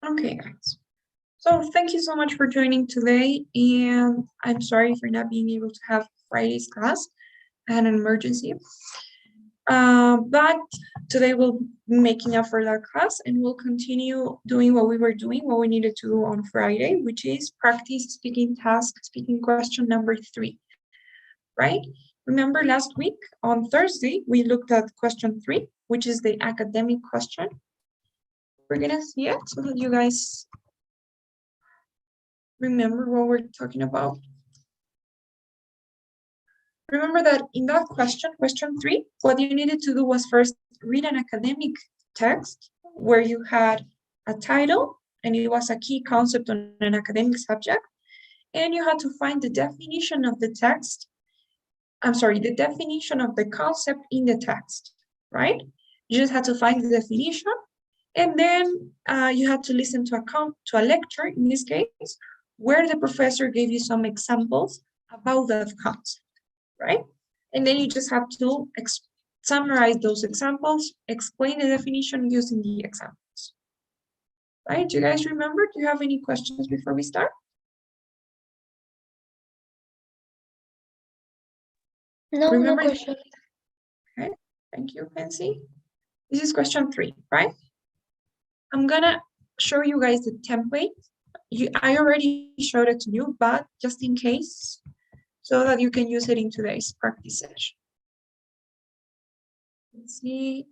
Okay, guys. So thank you so much for joining today, and I'm sorry for not being able to have Friday's class. I had an emergency. But today we'll be making up for that class, and we'll continue doing what we needed to do on Friday, which is practice speaking task, speaking question number 3, right? Remember last week on Thursday, we looked at question 3, which is the academic question. We're gonna see it so that you guys remember what we're talking about. Remember that in that question 3, what you needed to do was first read an academic text where you had a title and it was a key concept on an academic subject, and you had to find the definition of the text. The definition of the concept in the text, right? You just had to find the definition, and then you had to listen to a lecture, in this case, where the professor gave you some examples about that concept, right? And then you just have to summarize those examples, explain the definition using the examples, right? Do you guys remember? Do you have any questions before we start? No, remember no question. Okay, thank you, Fancy. This is question 3, right? I'm gonna show you guys the template. I already showed it to you, but just in case, so that you can use it in today's practice session. Let's see.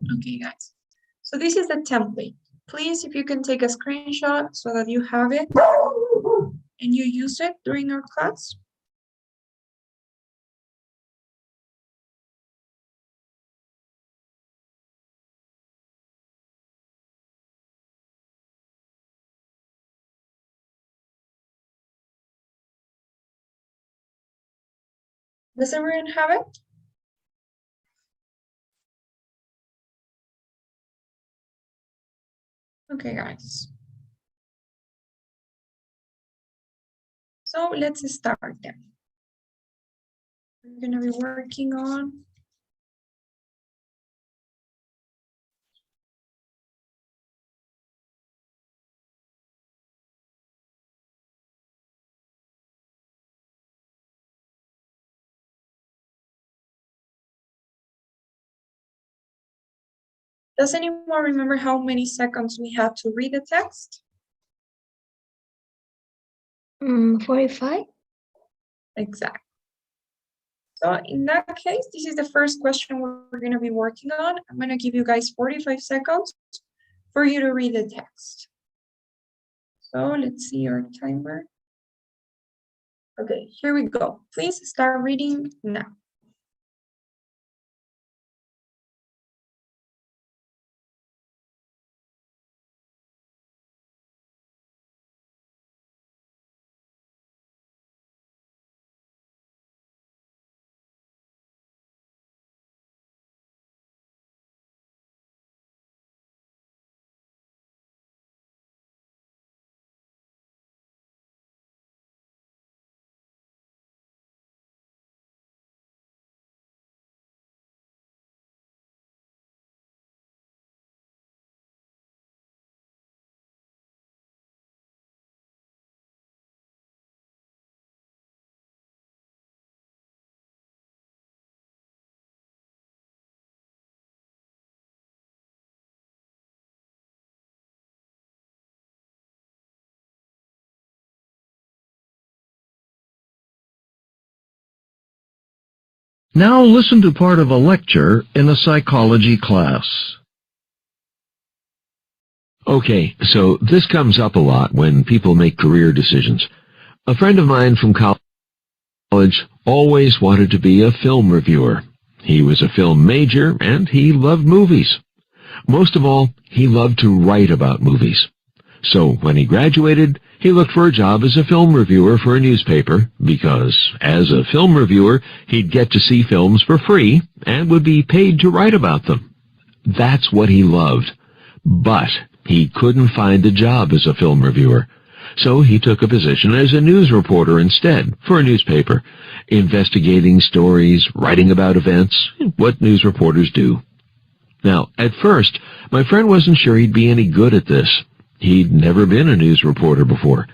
Okay, guys. So this is the template. Please, if you can take a screenshot so that you have it and you use it during our class. Does everyone have it? Okay, guys. So let's start then. We're going to be working on Does anyone remember how many seconds we had to read the text? 45. Exactly. So in that case, this is the first question we're going to be working on. I'm going to give you guys 45 seconds for you to read the text. So let's see our timer. Okay, here we go. Please start reading now. Now listen to part of a lecture in a psychology class. Okay, so this comes up a lot when people make career decisions. A friend of mine from college always wanted to be a film reviewer. He was a film major and he loved movies. Most of all, he loved to write about movies. So when he graduated, he looked for a job as a film reviewer for a newspaper because, as a film reviewer, he'd get to see films for free and would be paid to write about them. That's what he loved. But he couldn't find a job as a film reviewer. So he took a position as a news reporter instead for a newspaper, investigating stories, writing about events, what news reporters do. Now, at first, my friend wasn't sure he'd be any good at this. He'd never been a news reporter before.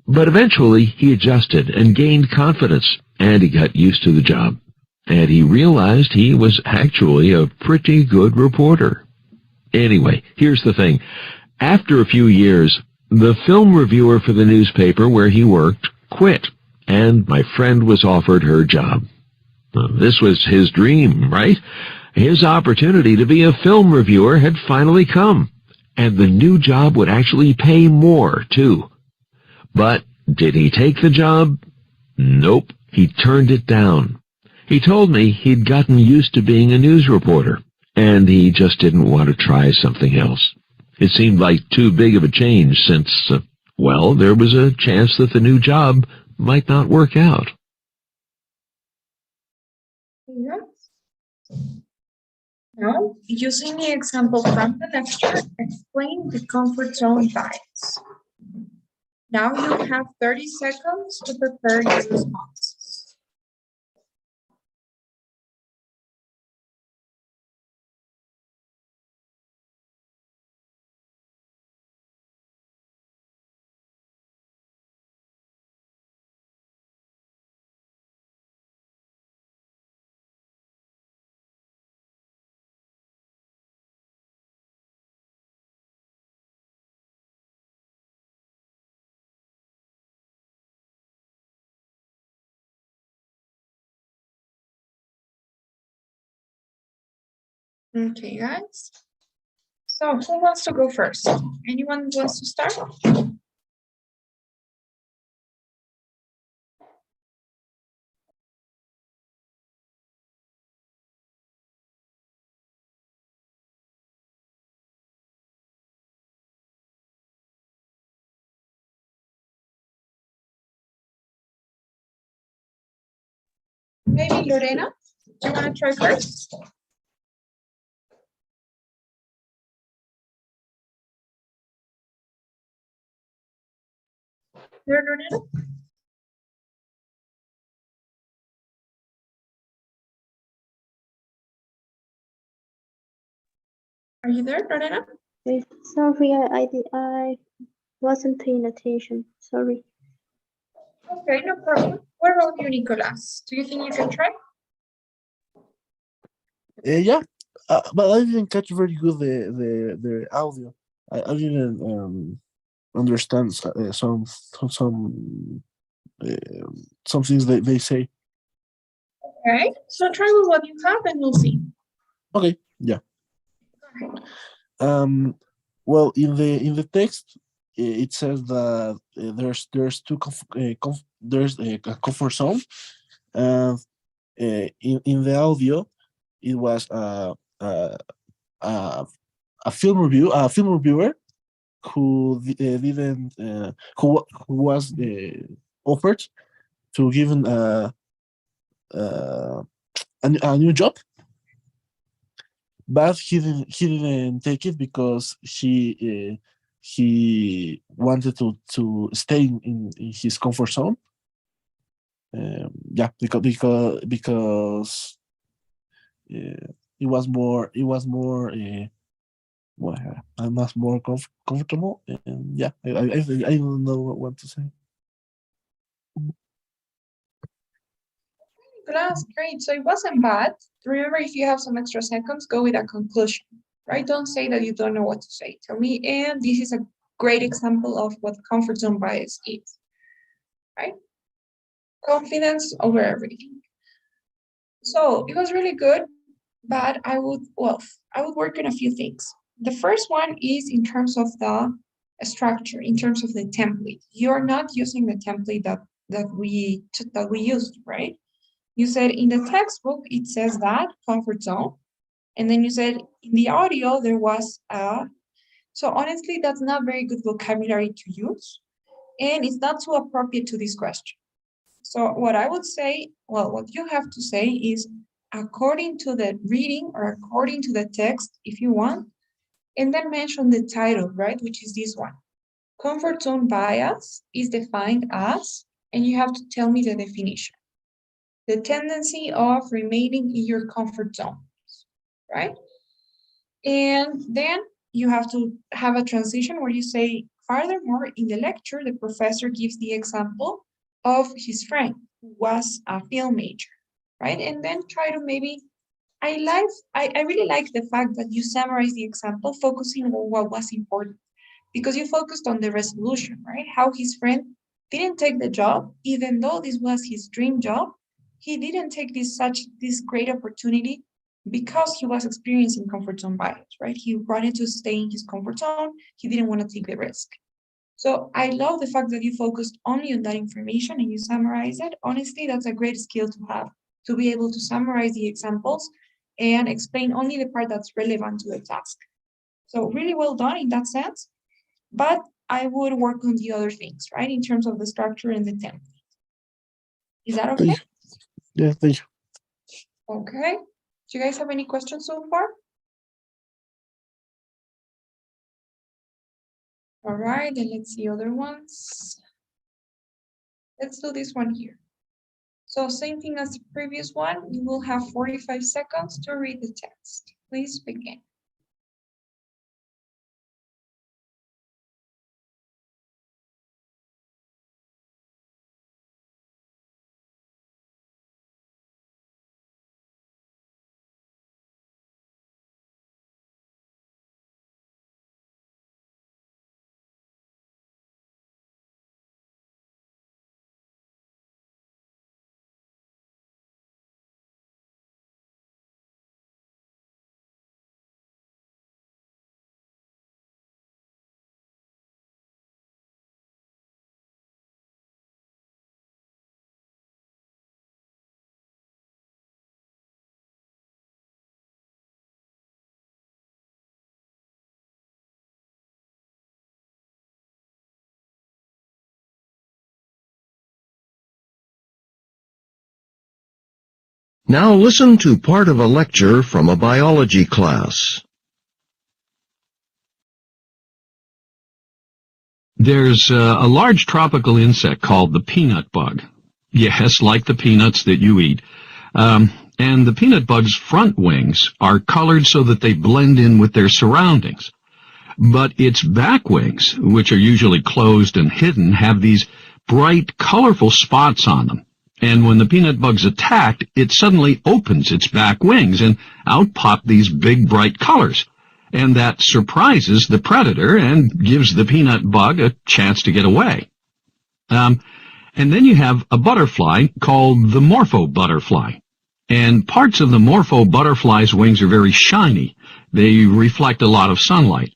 But eventually, he adjusted and gained confidence, and he got used to the job. And he realized he was actually a pretty good reporter. Anyway, here's the thing. After a few years, the film reviewer for the newspaper where he worked quit, and my friend was offered her job. This was his dream, right? His opportunity to be a film reviewer had finally come, and the new job would actually pay more, too. But did he take the job? Nope, he turned it down. He told me he'd gotten used to being a news reporter, and he just didn't want to try something else. It seemed like too big of a change since, well, there was a chance that the new job might not work out. Yes. Now, using the example from the lecture, explain the comfort zone bias. Now you have 30 seconds to prepare your responses. Okay, guys. So who wants to go first? Anyone wants to start? Maybe Lorena? Do you want to try first? There, Lorena? Are you there, Lorena? Sorry, I wasn't paying attention. Sorry. Okay, no problem. What about you, Nicolas? Do you think you can try? Yeah, but I didn't catch very good the audio. I didn't understand some things they say. Okay, so try with what you have and we'll see. Okay, yeah. Well, in the text, it says that there's two there's a comfort zone. In the audio, it was a film reviewer who didn't who was offered to give a new job, but he didn't take it because he wanted to stay in his comfort zone. Yeah, because it was more well, I'm much more comfortable, and yeah, I don't know what to say. Nicolas, great. So it wasn't bad. Remember, if you have some extra seconds, go with a conclusion, right? Don't say that you don't know what to say. Tell me, and this is a great example of what comfort zone bias is, right? Confidence over everything. So it was really good, but I would work on a few things. The first one is in terms of the structure, in terms of the template. You're not using the template that we used, right? You said in the textbook, it says that comfort zone. And then you said in the audio, there was a So honestly, that's not very good vocabulary to use, and it's not so appropriate to this question. So what I would say, well, what you have to say is according to the reading or according to the text, if you want, and then mention the title, right, which is this one. Comfort zone bias is defined as, and you have to tell me the definition. The tendency of remaining in your comfort zone, right? And then you have to have a transition where you say, furthermore, in the lecture, the professor gives the example of his friend who was a film major, right? And then try to maybe, I really like the fact that you summarize the example, focusing on what was important, because you focused on the resolution, right? How his friend didn't take the job, even though this was his dream job. He didn't take this great opportunity because he was experiencing comfort zone bias, right? He wanted to stay in his comfort zone. He didn't want to take the risk. So I love the fact that you focused only on that information and you summarize it. Honestly, that's a great skill to have, to be able to summarize the examples and explain only the part that's relevant to the task. So really well done in that sense, but I would work on the other things, right? In terms of the structure and the template. Is that okay? Thank you. Yeah, thank you. Okay. Do you guys have any questions so far? All right, then let's see other ones. Let's do this one here. So same thing as the previous one, you will have 45 seconds to read the text. Please begin. Now listen to part of a lecture from a biology class. There's a large tropical insect called the peanut bug. Yes, like the peanuts that you eat. And the peanut bug's front wings are colored so that they blend in with their surroundings. But its back wings, which are usually closed and hidden, have these bright, colorful spots on them. And when the peanut bug's attacked, it suddenly opens its back wings, and out pop these big, bright colors. And that surprises the predator and gives the peanut bug a chance to get away. And then you have a butterfly called the morpho butterfly. And parts of the morpho butterfly's wings are very shiny. They reflect a lot of sunlight.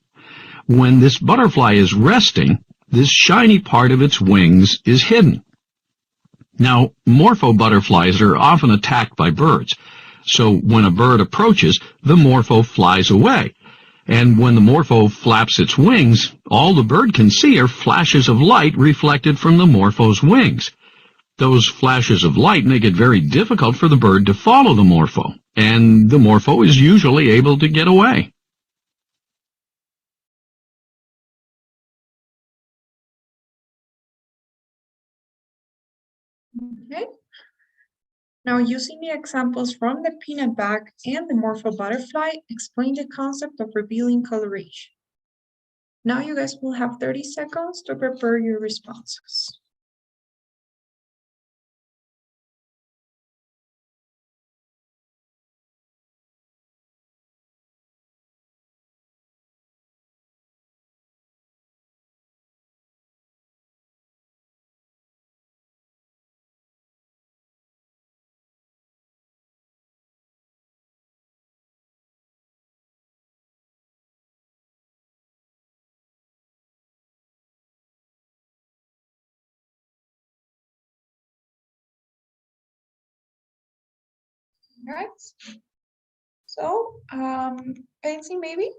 When this butterfly is resting, this shiny part of its wings is hidden. Now, morpho butterflies are often attacked by birds. So when a bird approaches, the morpho flies away. And when the morpho flaps its wings, all the bird can see are flashes of light reflected from the morpho's wings. Those flashes of light make it very difficult for the bird to follow the morpho, and the morpho is usually able to get away. Okay. Now, using the examples from the peanut bag and the morpho butterfly, explain the concept of revealing coloration. Now you guys will have 30 seconds to prepare your responses. All right. So, Pansy, maybe?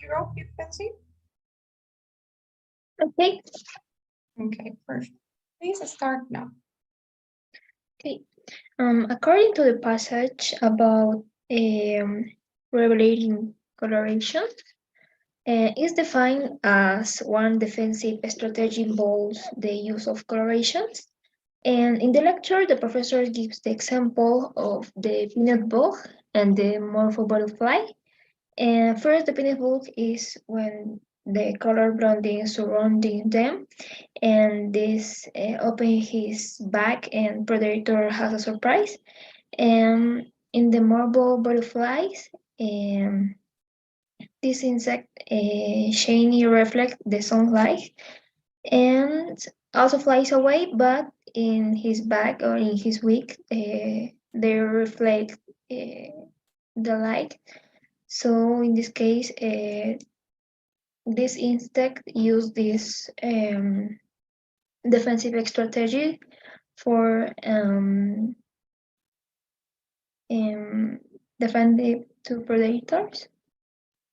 to go, you can see? Okay. Okay, perfect. Please start now. Okay. According to the passage about revelating coloration, is defined as one defensive strategy involves the use of colorations. And in the lecture, the professor gives the example of the peanut bug and the morpho butterfly. And first, the peanut bug is when the color blending surrounding them, and this open his back, and predator has a surprise. And in the marble butterflies, this insect shiny reflect the sunlight and also flies away, but in his back or in his wing, they reflect the light. So in this case, this insect use this defensive strategy for defending to predators.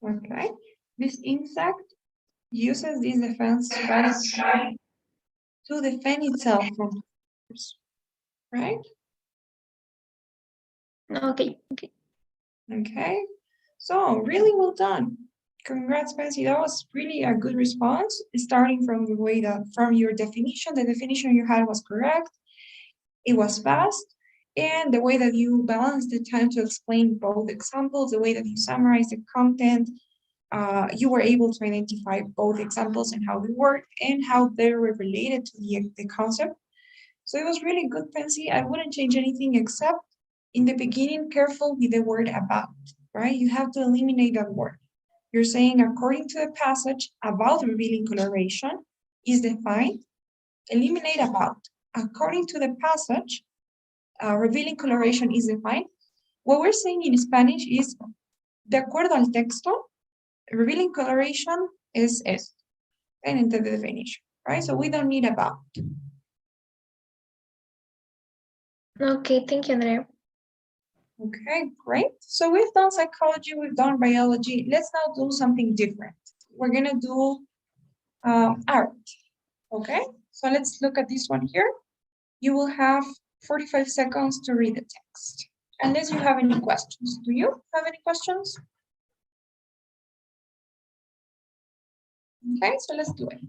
Okay. This insect uses this defense strategy to defend itself from predators, right? Okay. Okay. So really well done. Congrats, Pansy. That was really a good response. Starting from the way that from your definition, the definition you had was correct. It was fast. And the way that you balanced the time to explain both examples, the way that you summarized the content, you were able to identify both examples and how they work and how they're related to the concept. So it was really good, Pansy. I wouldn't change anything except in the beginning, careful with the word about, right? You have to eliminate that word. You're saying, according to the passage, about revealing coloration is defined, eliminate about. According to the passage, revealing coloration is defined. What we're saying in Spanish is, de acuerdo al texto, revealing coloration is esto, and into the definition, right? So we don't need about. Okay, thank you, Andrea. Okay, great. So we've done psychology, we've done biology. Let's now do something different. We're gonna do art, okay? So let's look at this one here. You will have 45 seconds to read the text, unless you have any questions. Do you have any questions? Okay, so let's do it.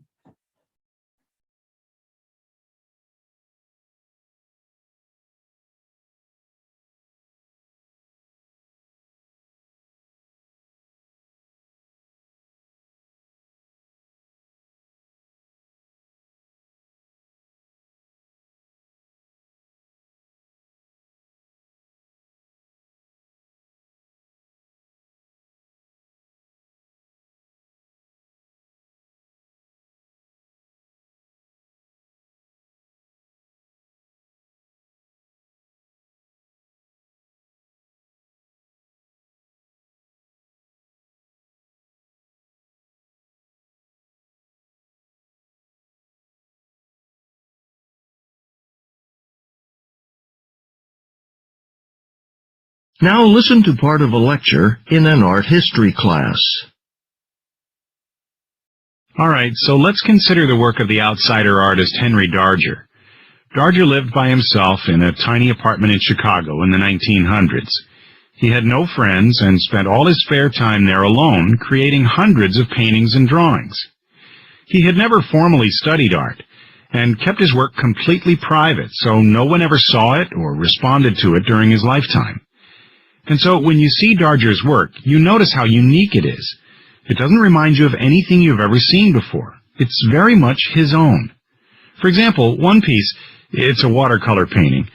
Now listen to part of a lecture in an art history class. All right, so let's consider the work of the outsider artist Henry Darger. Darger lived by himself in a tiny apartment in Chicago in the 1900s. He had no friends and spent all his spare time there alone, creating hundreds of paintings and drawings. He had never formally studied art, and kept his work completely private, so no one ever saw it or responded to it during his lifetime. And so when you see Darger's work, you notice how unique it is. It doesn't remind you of anything you've ever seen before. It's very much his own. For example, one piece, it's a watercolor painting.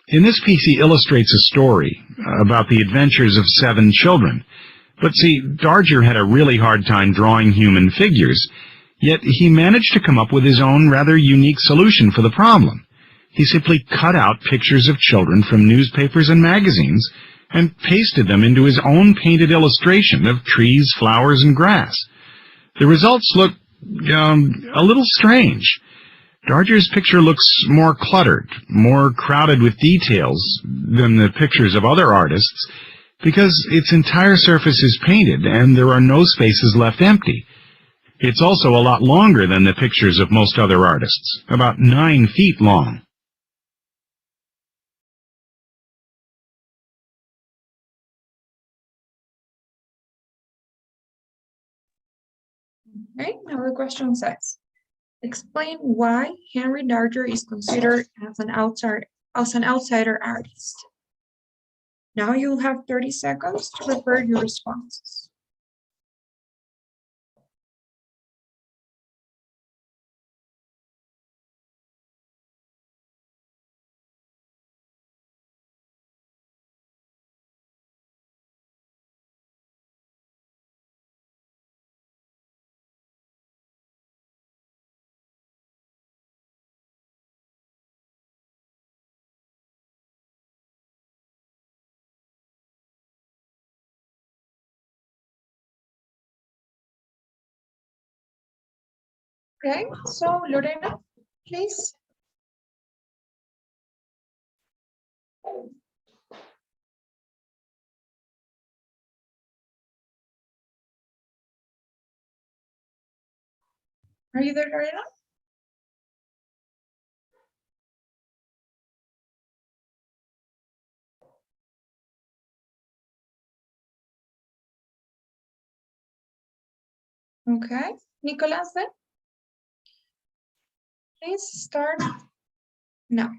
In this piece, he illustrates a story about the adventures of 7 children. But see, Darger had a really hard time drawing human figures, yet he managed to come up with his own rather unique solution for the problem. He simply cut out pictures of children from newspapers and magazines and pasted them into his own painted illustration of trees, flowers, and grass. The results look a little strange. Darger's picture looks more cluttered, more crowded with details than the pictures of other artists, because its entire surface is painted and there are no spaces left empty. It's also a lot longer than the pictures of most other artists, about 9 feet long. Okay, now the question says, explain why Henry Darger is considered as an outsider artist. Now you'll have 30 seconds to prepare your responses. Okay, so Lorena, please. Are you there, Lorena? Okay, Nicolas, then please start now.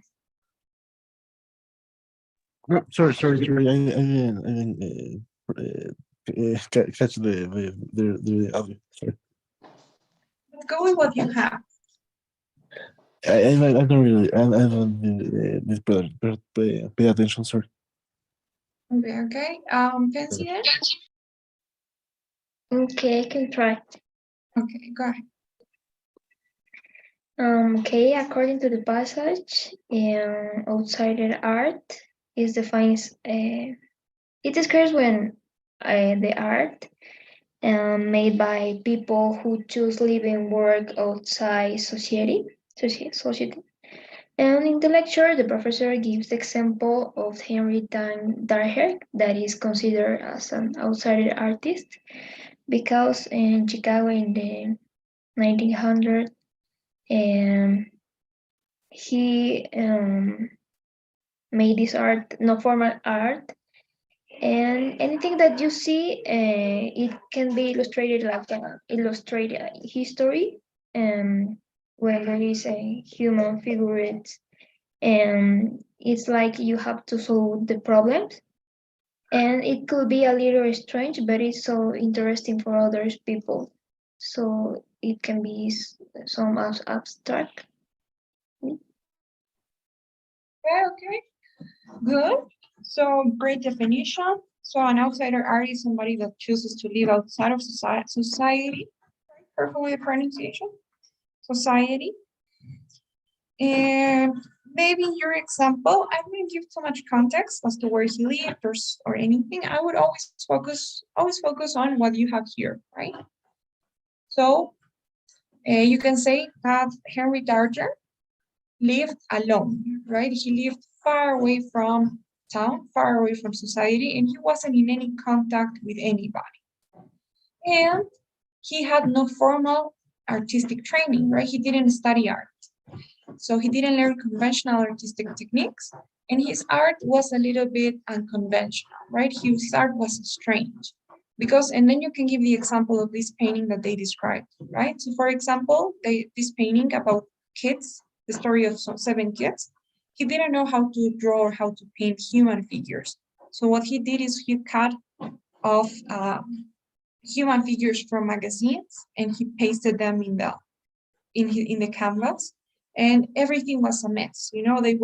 No, sorry. I didn't catch the audio. Sorry. Let's go with what you have. I don't really. I don't pay attention. Sorry. Okay. Fancy then? Okay, I can try. Okay, go ahead. Okay, according to the passage, outsider art is defined. It describes when the art made by people who choose live and work outside society. And in the lecture, the professor gives the example of Henry Darger, that is considered as an outsider artist, because in Chicago in the 1900s, he made this art, no formal art, and anything that you see, it can be illustrated like illustrate history, when there is a human figure, and it's like you have to solve the problems, and it could be a little strange, but it's so interesting for other people, so it can be some abstract. Okay, good. So great definition. So an outsider artist is somebody that chooses to live outside of society. Careful with the pronunciation. Society. And maybe your example, I wouldn't give too much context as to where he lived or anything. I would always focus on what you have here, right? So you can say that Henry Darger lived alone, right? He lived far away from town, far away from society, and he wasn't in any contact with anybody. And he had no formal artistic training, right? He didn't study art. So he didn't learn conventional artistic techniques, and his art was a little bit unconventional, right? His art was strange. Because, and then you can give the example of this painting that they described, right? So for example, this painting about kids, the story of 7 kids, he didn't know how to draw or how to paint human figures. So what he did is he cut off human figures from magazines and he pasted them in the canvas, and everything was a mess. You know, they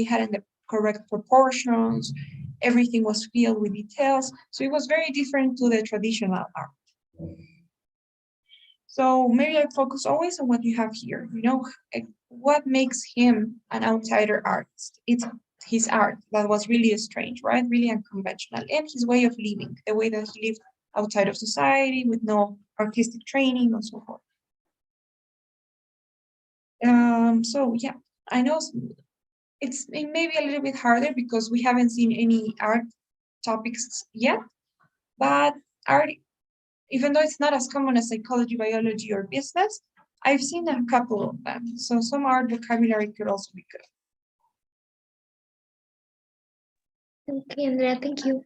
hadn't the correct proportions. Everything was filled with details. So it was very different to the traditional art. So maybe I focus always on what you have here. You know, what makes him an outsider artist? It's his art that was really strange, right? Really unconventional, and his way of living, the way that he lived outside of society with no artistic training and so forth. So yeah, I know it may be a little bit harder because we haven't seen any art topics yet, but are, even though it's not as common as psychology, biology, or business, I've seen a couple of them. So some art vocabulary could also be good. Okay, Andrea, thank you.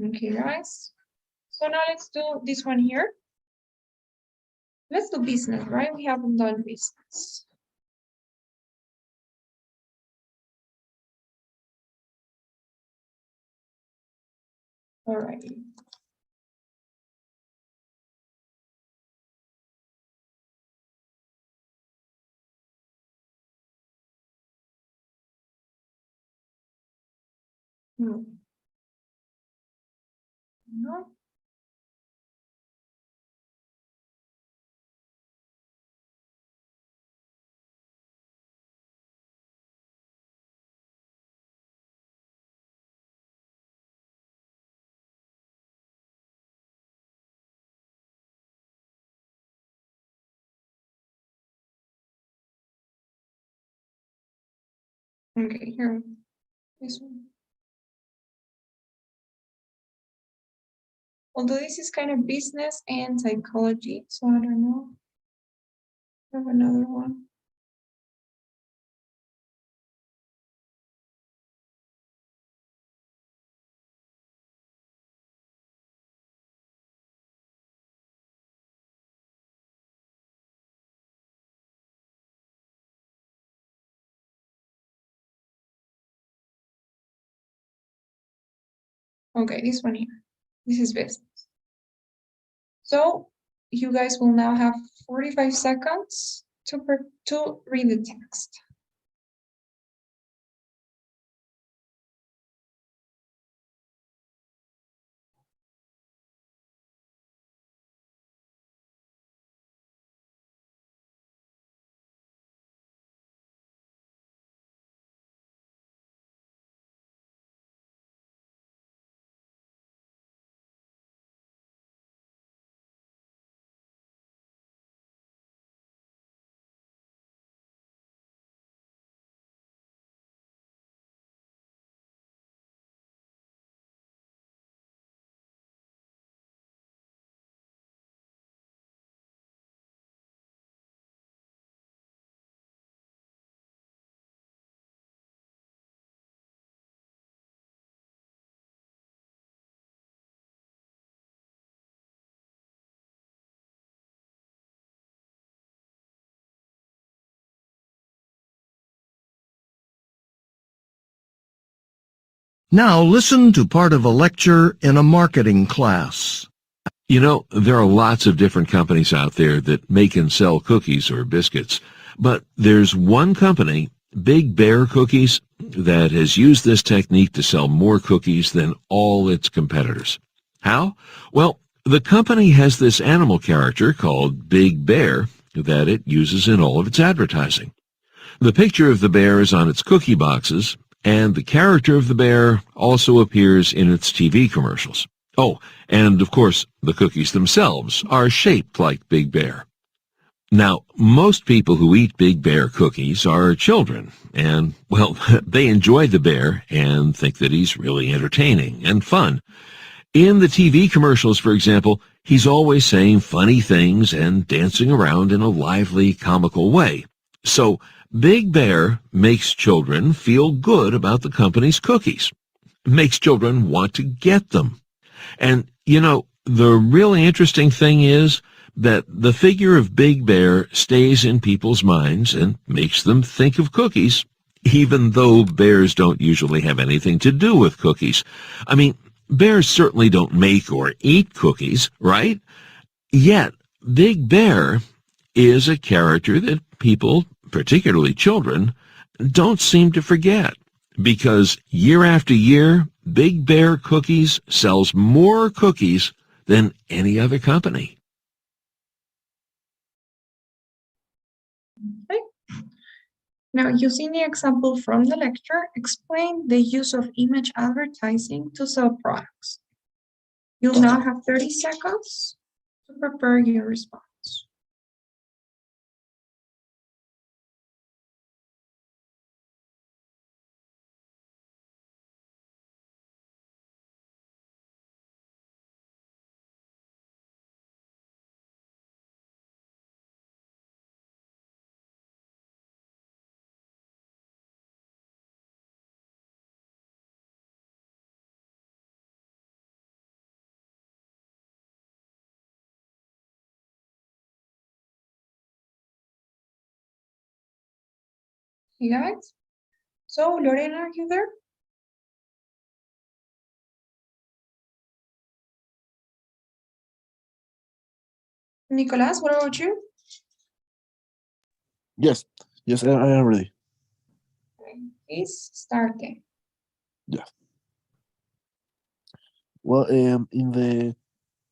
Okay, guys. So now let's do this one here. Let's do business, right? We haven't done business. All right. No. Okay, here. This one. Although this is kind of business and psychology, so I don't know. I have another one. Okay, this one here. This is business. So you guys will now have 45 seconds to read the text. Now listen to part of a lecture in a marketing class. You know, there are lots of different companies out there that make and sell cookies or biscuits. But there's one company, Big Bear Cookies, that has used this technique to sell more cookies than all its competitors. How? Well, the company has this animal character called Big Bear that it uses in all of its advertising. The picture of the bear is on its cookie boxes, and the character of the bear also appears in its TV commercials. Oh, and of course, the cookies themselves are shaped like Big Bear. Now, most people who eat Big Bear cookies are children, and, well, they enjoy the bear and think that he's really entertaining and fun. In the TV commercials, for example, he's always saying funny things and dancing around in a lively, comical way. So, Big Bear makes children feel good about the company's cookies, makes children want to get them. And, you know, the really interesting thing is that the figure of Big Bear stays in people's minds and makes them think of cookies, even though bears don't usually have anything to do with cookies. I mean, bears certainly don't make or eat cookies, right? Yet, Big Bear is a character that people, particularly children, don't seem to forget, because year after year, Big Bear Cookies sells more cookies than any other company. Okay. Now, using the example from the lecture, explain the use of image advertising to sell products. You'll now have 30 seconds to prepare your response. You guys? So, Lorena, are you there? Nicolas, what about you? Yes, yes, I am ready. Please start then. Yeah. Well, in the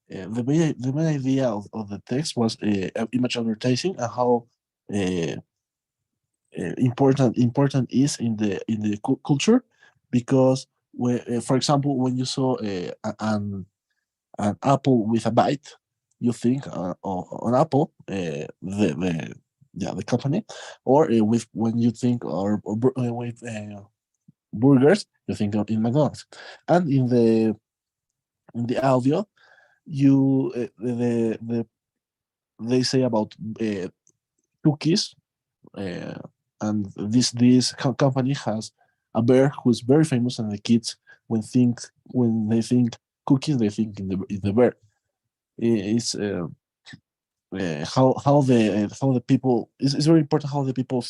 main idea of the text was image advertising and how uh, important is in the culture, because for example, when you saw an apple with a bite, you think on Apple, the company, or with when you think with burgers, you think of in McDonald's, and in the audio, you they say about cookies, uh, and this company has a bear who's very famous, and the kids when they think cookies, they think in the bear. It's how the people, it's very important how the people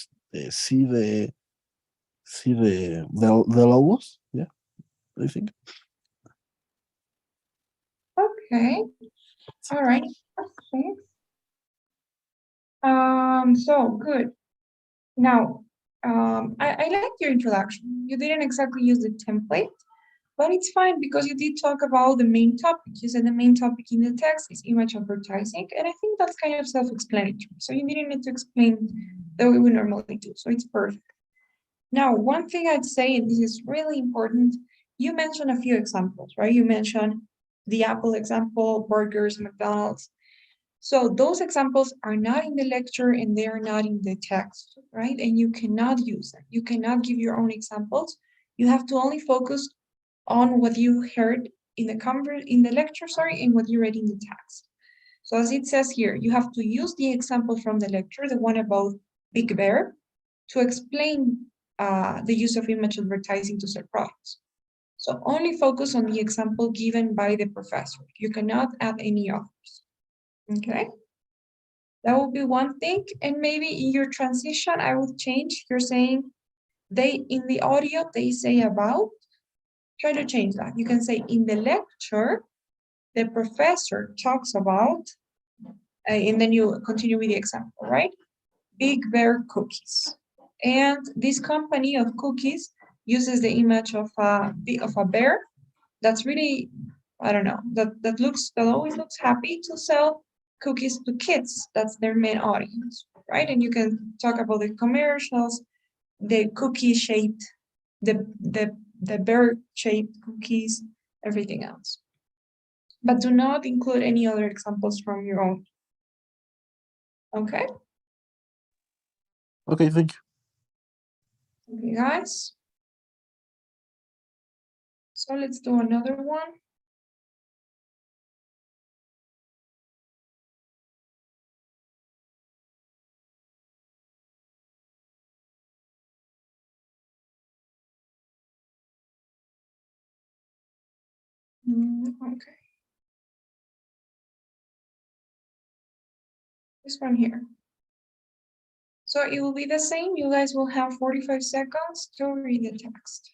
see the logos. Yeah, I think. Okay. All right. Thanks. So good. Now, I like your introduction. You didn't exactly use the template, but it's fine because you did talk about the main topic. You said the main topic in the text is image advertising, and I think that's kind of self-explanatory. So you didn't need to explain the way we normally do. So it's perfect. Now, one thing I'd say, and this is really important, you mentioned a few examples, right? You mentioned the Apple example, burgers, McDonald's. So those examples are not in the lecture and they are not in the text, right? And you cannot use them. You cannot give your own examples. You have to only focus on what you heard in the lecture, and what you read in the text. So as it says here, you have to use the example from the lecture, the one about Big Bear, to explain the use of image advertising to sell products. So only focus on the example given by the professor. You cannot add any others. Okay? That would be one thing. And maybe in your transition, I would change. You're saying in the audio, they say about. Try to change that. You can say in the lecture, the professor talks about, and then you continue with the example, right? Big Bear cookies. And this company of cookies uses the image of a bear that's really, I don't know, that always looks happy to sell cookies to kids. That's their main audience, right? And you can talk about the commercials, the cookie shaped, the bear shaped cookies, everything else. But do not include any other examples from your own. Okay? Okay, thank you. Okay, guys. So let's do another one. Okay. This one here. So it will be the same. You guys will have 45 seconds to read the text.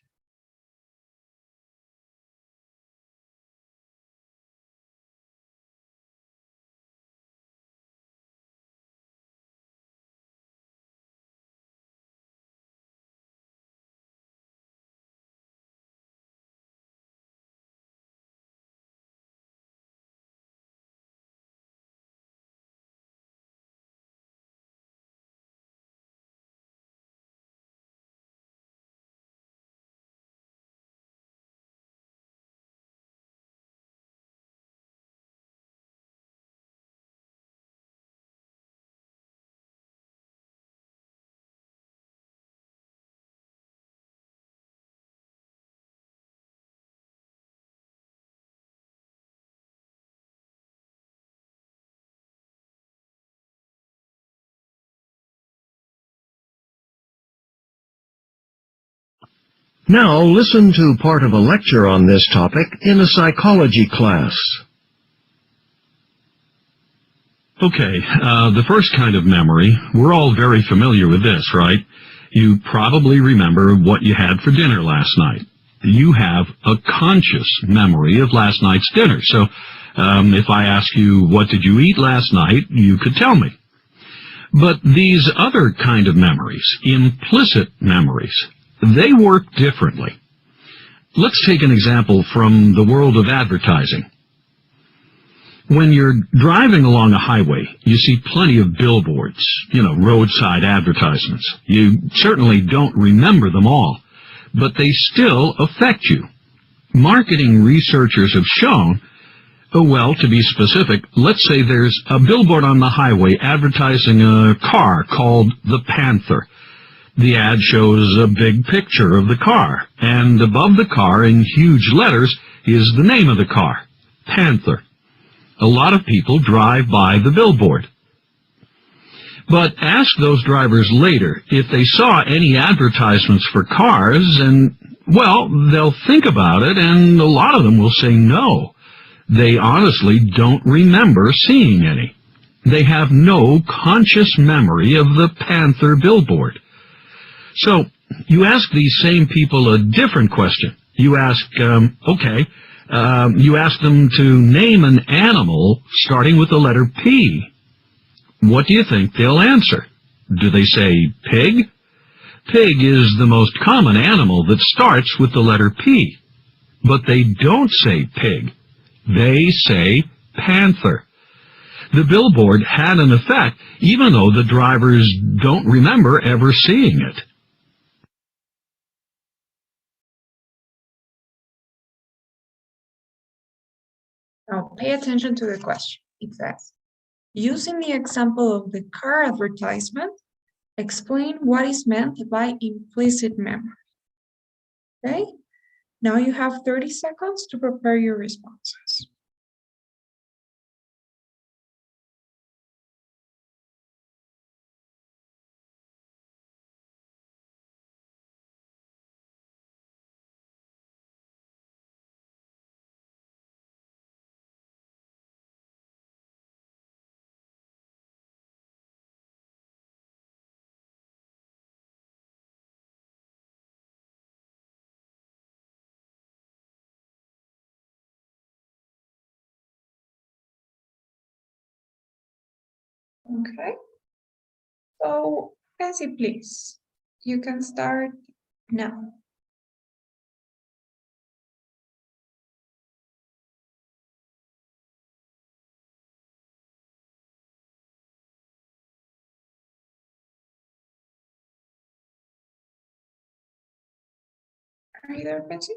Now listen to part of a lecture on this topic in a psychology class. Okay, the first kind of memory, we're all very familiar with this, right? You probably remember what you had for dinner last night. You have a conscious memory of last night's dinner. So if I ask you, what did you eat last night, you could tell me. But these other kind of memories, implicit memories, they work differently. Let's take an example from the world of advertising. When you're driving along a highway, you see plenty of billboards, roadside advertisements. You certainly don't remember them all, but they still affect you. Marketing researchers have shown, to be specific, let's say there's a billboard on the highway advertising a car called the Panther. The ad shows a big picture of the car, and above the car in huge letters is the name of the car, Panther. A lot of people drive by the billboard. But ask those drivers later if they saw any advertisements for cars, and, they'll think about it, and a lot of them will say no. They honestly don't remember seeing any. They have no conscious memory of the Panther billboard. So, you ask these same people a different question. You ask, you ask them to name an animal starting with the letter P. What do you think they'll answer? Do they say pig? Pig is the most common animal that starts with the letter P. But they don't say pig. They say panther. The billboard had an effect, even though the drivers don't remember ever seeing it. Now pay attention to the question. It says, using the example of the car advertisement, explain what is meant by implicit memory. Okay, now you have 30 seconds to prepare your responses. Okay, so Nancy, please, you can start now. Are you there, Betsy?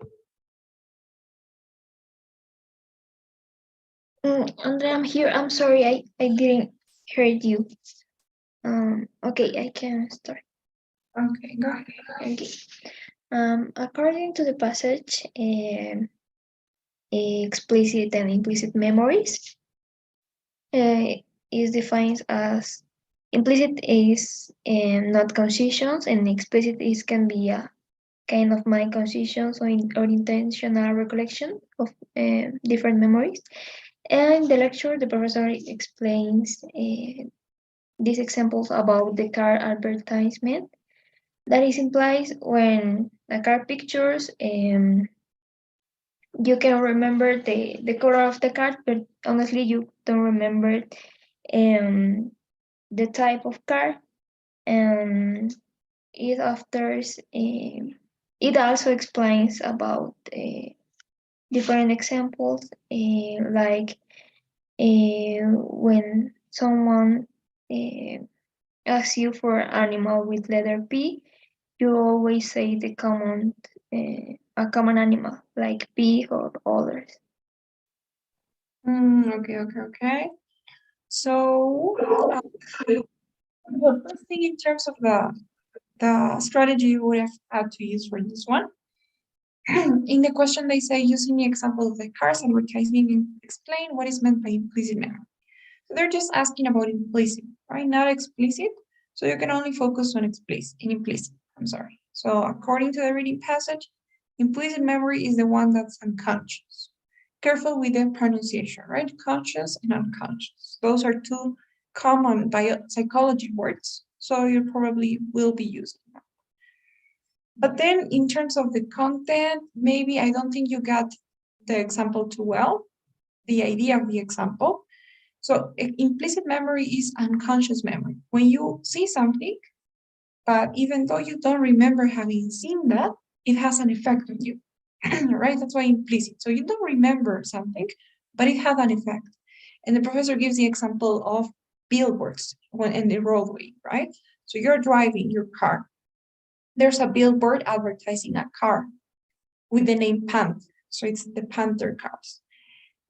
Andre, I'm here. I'm sorry, I didn't hear you. Okay, I can start. Okay, go ahead. Okay. According to the passage, explicit and implicit memories is defined as implicit is not conscious, and explicit is can be a kind of mind conscious or intentional recollection of different memories. And in the lecture, the professor explains these examples about the car advertisement. That is implies when the car pictures, you can remember the color of the car, but honestly you don't remember the type of car. And it offers, it also explains about different examples, like when someone asks you for animal with letter P, you always say the common, a common animal like pig or others. Okay. So, the first thing in terms of the strategy you would have had to use for this one, in the question they say, using the example of the cars advertising, and explain what is meant by implicit memory. So they're just asking about implicit, right? Not explicit. So you can only focus on implicit. I'm sorry. So according to the reading passage, implicit memory is the one that's unconscious. Careful with the pronunciation, right? Conscious and unconscious. Those are two common psychology words, so you probably will be using them. But then in terms of the content, maybe I don't think you got the example too well, the idea of the example. So implicit memory is unconscious memory. When you see something, but even though you don't remember having seen that, it has an effect on you, right? That's why implicit. So you don't remember something, but it had an effect. And the professor gives the example of billboards when in the roadway, right? So you're driving your car. There's a billboard advertising a car with the name Panther. So it's the Panther cars.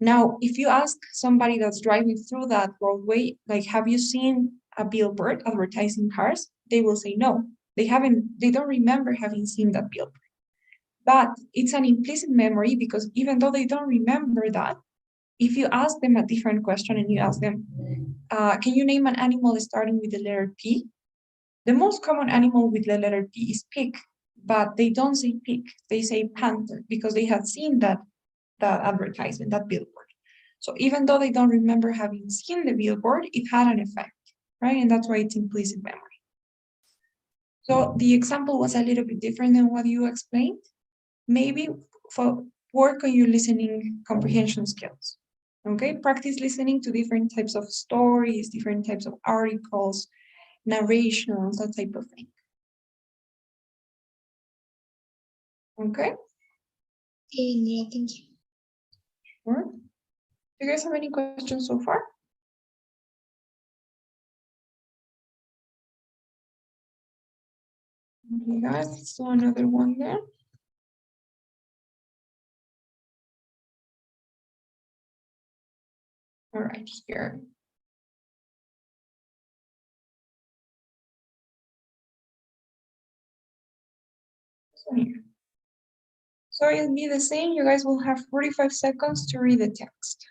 Now, if you ask somebody that's driving through that roadway, like, have you seen a billboard advertising cars? They will say no. They don't remember having seen that billboard. But it's an implicit memory because even though they don't remember that, if you ask them a different question and you ask them, can you name an animal starting with the letter P? The most common animal with the letter P is pig, but they don't say pig, they say panther because they had seen that advertisement, that billboard. So even though they don't remember having seen the billboard, it had an effect, right? And that's why it's implicit memory. So the example was a little bit different than what you explained. Maybe work on your listening comprehension skills. Okay, practice listening to different types of stories, different types of articles, narrations, that type of thing. Okay? Yeah, thank you. Sure. Do you guys have any questions so far? Okay, guys, let's do another one there. All right, here. So here. So it'll be the same. You guys will have 45 seconds to read the text.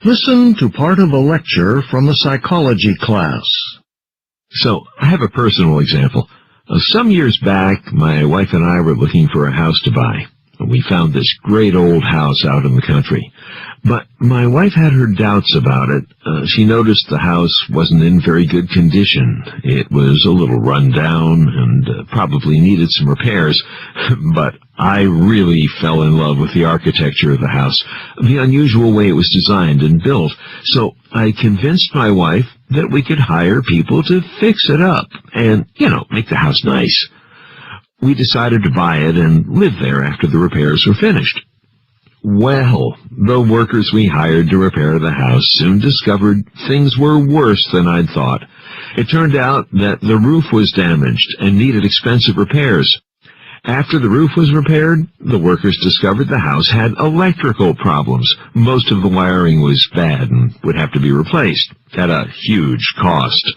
Listen to part of a lecture from a psychology class. So, I have a personal example. Some years back, my wife and I were looking for a house to buy. We found this great old house out in the country. But my wife had her doubts about it. She noticed the house wasn't in very good condition. It was a little run down and probably needed some repairs. But I really fell in love with the architecture of the house, the unusual way it was designed and built. So I convinced my wife that we could hire people to fix it up and, make the house nice. We decided to buy it and live there after the repairs were finished. Well, the workers we hired to repair the house soon discovered things were worse than I'd thought. It turned out that the roof was damaged and needed expensive repairs. After the roof was repaired, the workers discovered the house had electrical problems. Most of the wiring was bad and would have to be replaced at a huge cost.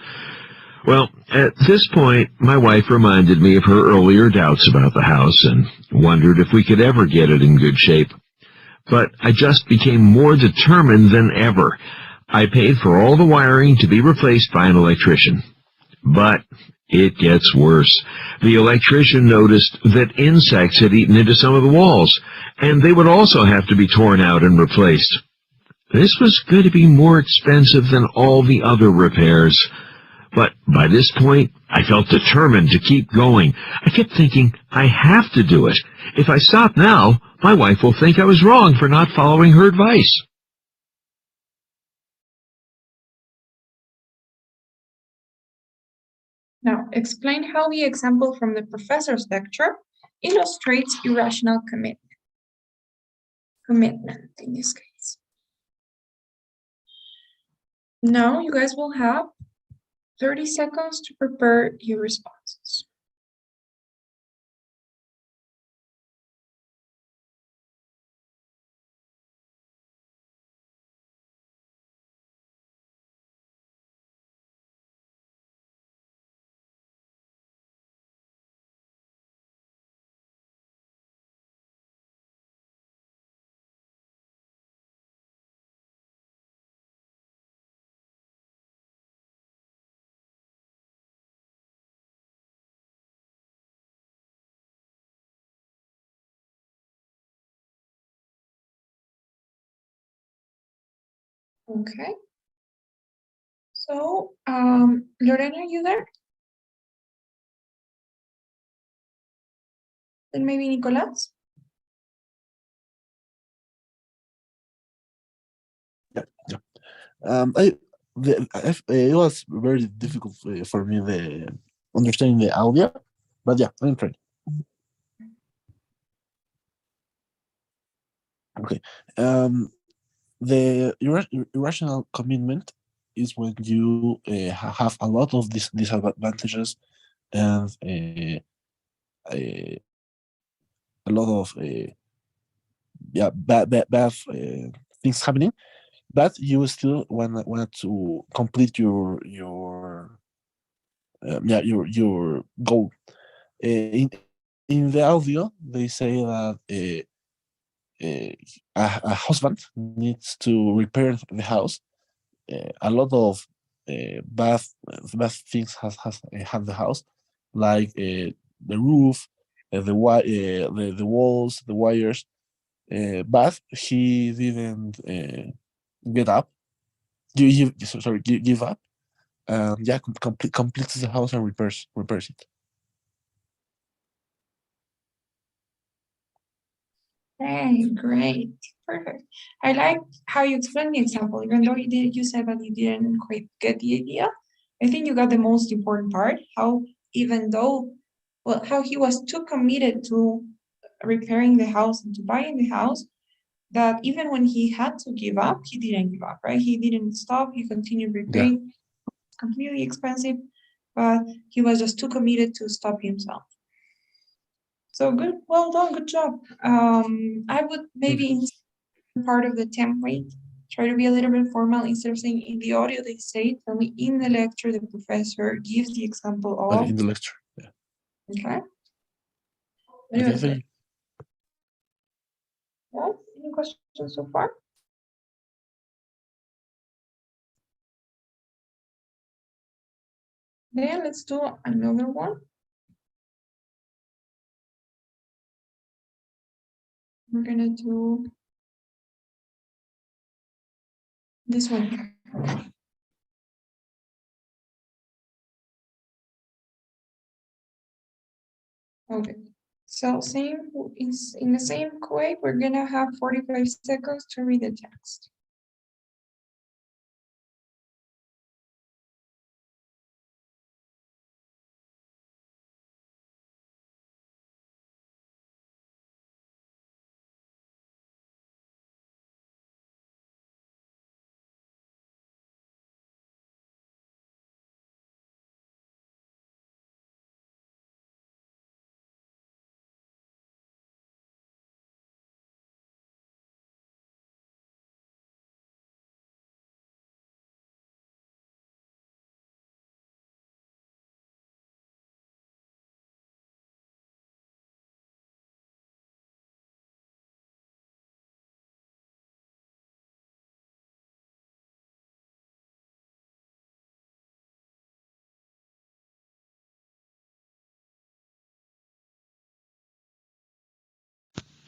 Well, at this point, my wife reminded me of her earlier doubts about the house and wondered if we could ever get it in good shape. But I just became more determined than ever. I paid for all the wiring to be replaced by an electrician. But it gets worse. The electrician noticed that insects had eaten into some of the walls, and they would also have to be torn out and replaced. This was going to be more expensive than all the other repairs. But by this point, I felt determined to keep going. I kept thinking, I have to do it. If I stop now, my wife will think I was wrong for not following her advice. Now, explain how the example from the professor's lecture illustrates irrational commitment in this case. Now you guys will have 30 seconds to prepare your responses. Okay. So, Lorena, are you there? Then maybe Nicolas? Yeah, yeah. It was very difficult for me the understanding the audio, but yeah, I'm trying. Okay. The irrational commitment is when you have a lot of these disadvantages and a lot of bad things happening, but you still want to complete your goal. In the audio, they say that a husband needs to repair the house. A lot of bad things have the house, like the roof, the walls, the wires. But he didn't get up. Give up. Yeah, completes the house and repairs it. Hey, great, perfect. I like how you explained the example, even though you said that you didn't quite get the idea. I think you got the most important part, how how he was too committed to repairing the house and to buying the house, that even when he had to give up, he didn't give up, right? He didn't stop, he continued repairing. It's completely expensive, but he was just too committed to stop himself. So good, well done, good job. I would maybe in part of the template try to be a little bit formal. Instead of saying in the audio, they say, tell me in the lecture, the professor gives the example of. In the lecture, yeah. Okay. Okay, thank you. Yeah, any questions so far? Then let's do another one. We're gonna do this one. Okay. So same is in the same way, we're gonna have 45 seconds to read the text.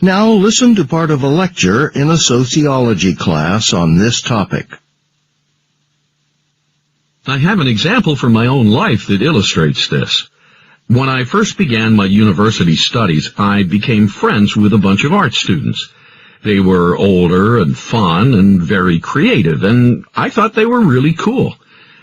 Now listen to part of a lecture in a sociology class on this topic. I have an example from my own life that illustrates this. When I first began my university studies, I became friends with a bunch of art students. They were older and fun and very creative, and I thought they were really cool.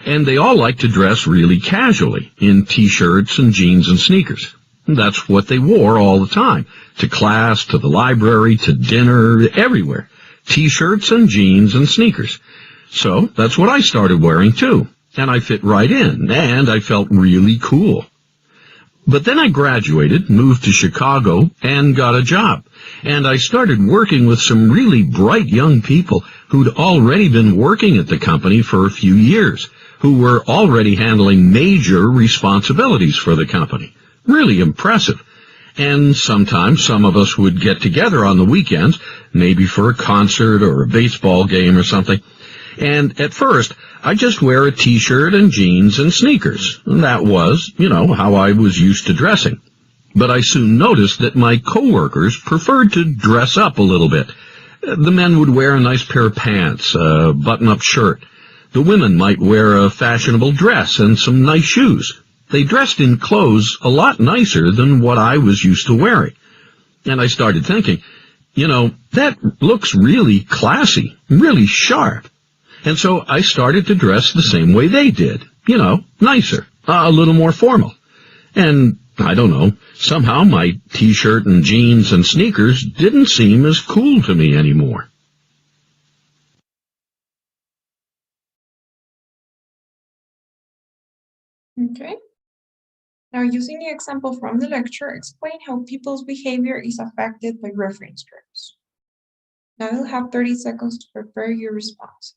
And they all liked to dress really casually, in t-shirts and jeans and sneakers. That's what they wore all the time, to class, to the library, to dinner, everywhere. T-shirts and jeans and sneakers. So that's what I started wearing too, and I fit right in, and I felt really cool. But then I graduated, moved to Chicago, and got a job. And I started working with some really bright young people who'd already been working at the company for a few years, who were already handling major responsibilities for the company. Really impressive. And sometimes some of us would get together on the weekends, maybe for a concert or a baseball game or something. And at first, I just wear a t-shirt and jeans and sneakers. That was, how I was used to dressing. But I soon noticed that my coworkers preferred to dress up a little bit. The men would wear a nice pair of pants, a button-up shirt. The women might wear a fashionable dress and some nice shoes. They dressed in clothes a lot nicer than what I was used to wearing. And I started thinking, that looks really classy, really sharp. And so I started to dress the same way they did, nicer, a little more formal. And I don't know, somehow my t-shirt and jeans and sneakers didn't seem as cool to me anymore. Okay. Now, using the example from the lecture, explain how people's behavior is affected by reference terms. Now you'll have 30 seconds to prepare your responses.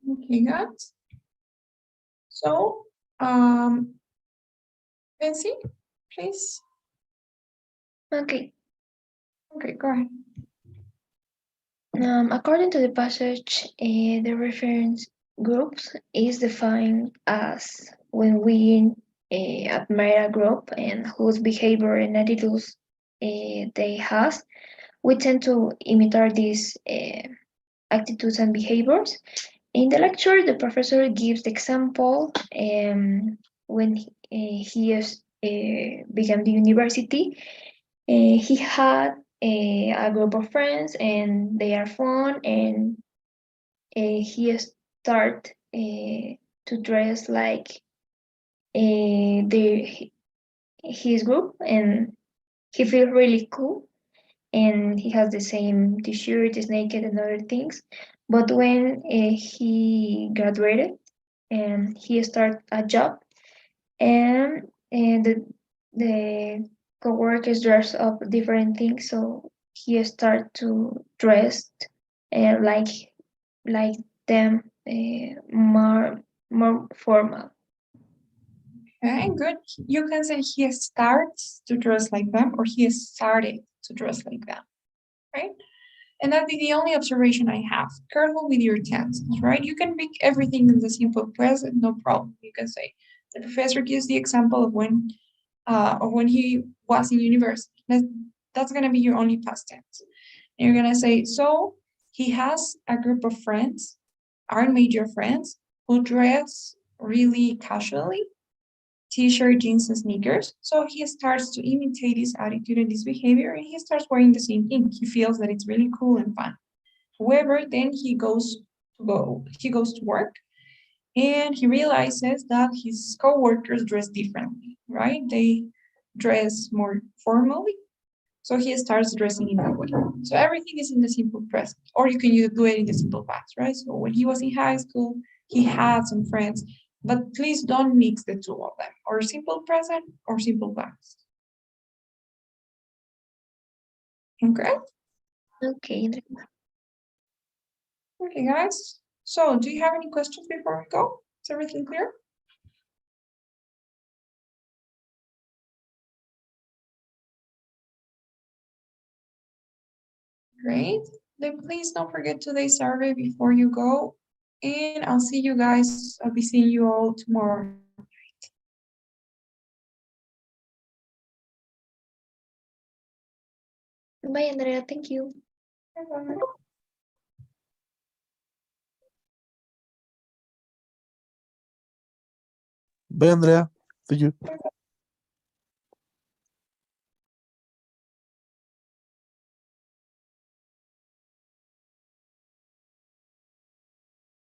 Okay, guys. So, Nancy, please. Okay. Okay, go ahead. According to the passage, the reference groups is defined as when we admire a group and whose behavior and attitudes they has, we tend to imitate these attitudes and behaviors. In the lecture, the professor gives the example when he began the university. He had a group of friends and they are fun, and he start to dress like his group, and he feels really cool, and he has the same t-shirt, is naked and other things. But when he graduated and he start a job, and the co-workers dress up different things, so he start to dress like them, more formal. Okay, good. You can say he starts to dress like them, or he started to dress like them, right? And that'd be the only observation I have. Careful with your tenses, right? You can make everything in the simple present, no problem. You can say the professor gives the example of when he was in university. That's gonna be your only past tense. And you're gonna say, so he has a group of friends, our major friends, who dress really casually, t-shirt, jeans, and sneakers. So he starts to imitate this attitude and this behavior, and he starts wearing the same thing. He feels that it's really cool and fun. However, then he goes to work, and he realizes that his coworkers dress differently, right? They dress more formally. So he starts dressing in that way. So everything is in the simple present, or you can do it in the simple past, right? So when he was in high school, he had some friends, but please don't mix the two of them, or simple present or simple past. Okay? Okay. Okay, guys. So do you have any questions before we go? Is everything clear? Great. Then please don't forget today's survey before you go. and I'll see you guys. I'll be seeing you all tomorrow. Bye, Andrea. Thank you. Bye-bye. Bye, Andrea. Thank you.